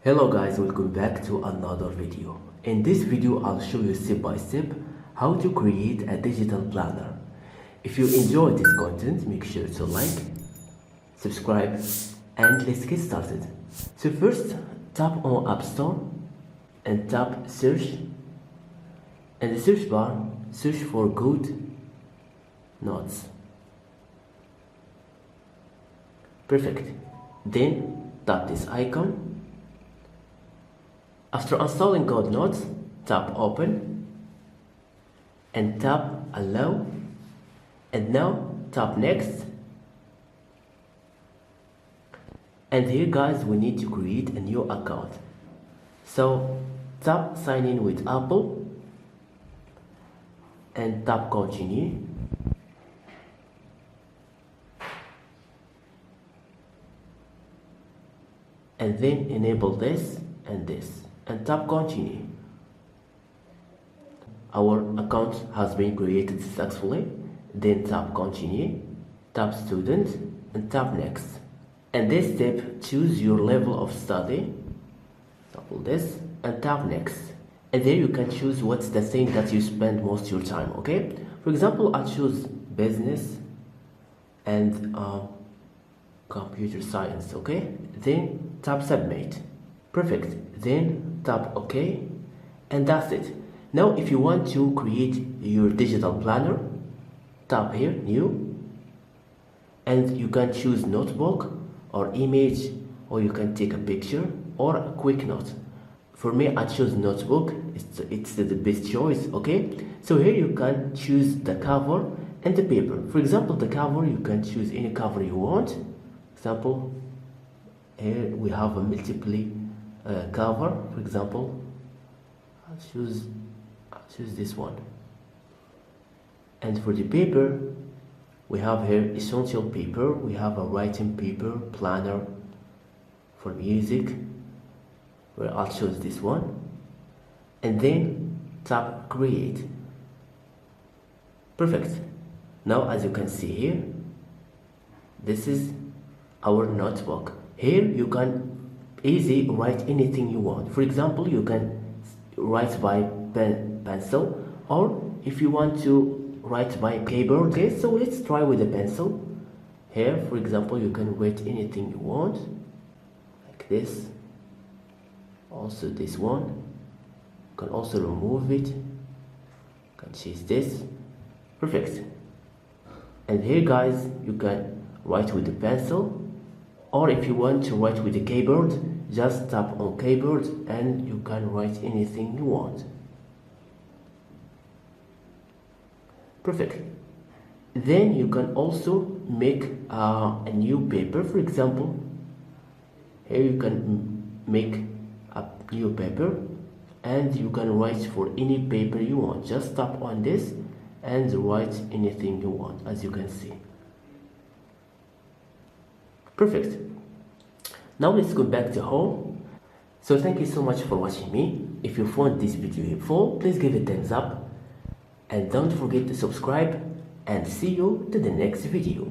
Hello guys, welcome back to another video. In this video I'll show you step by step how to create a digital planner. If you enjoy this content, make sure to like, subscribe, and let's get started. So first, tap on App Store and tap search. In the search bar, search for good notes. Perfect. Then tap this icon. After installing GoodNotes, tap Open and tap Allow, and now tap Next. And here guys, we need to create a new account. So tap Sign in with Apple and tap Continue. And then enable this and this and tap Continue. Our account has been created successfully. Then tap Continue, tap Student and tap Next. And this step, choose your level of study, example this, and tap Next. And there you can choose what's the thing that you spend most of your time, okay? For example, I choose business and computer science, okay? Then tap Submit. Perfect. Then tap OK, and that's it. Now if you want to create your digital planner, tap here New, and you can choose notebook or image, or you can take a picture or a quick note. For me, I choose notebook. It's the best choice, okay? So here you can choose the cover and the paper. For example, the cover, you can choose any cover you want. Example, here we have a multiple cover. For example, I'll choose this one. And for the paper, we have here essential paper. We have a writing paper, planner for music, where I'll choose this one, and then tap Create. Perfect. Now as you can see here, this is our notebook. Here you can easy write anything you want. For example, you can write by pencil, or if you want to write by keyboard. Okay, so let's try with a pencil. Here, for example, you can write anything you want, like this. Also this one, you can also remove it. You can choose this. Perfect. And here guys, you can write with the pencil, or if you want to write with the keyboard, just tap on keyboard and you can write anything you want. Perfect. Then you can also make a new paper. For example, here you can make a new paper and you can write for any paper you want. Just tap on this and write anything you want, as you can see. Perfect. Now let's go back to home. So thank you so much for watching me. If you found this video helpful, please give it a thumbs up and don't forget to subscribe, and see you to the next video.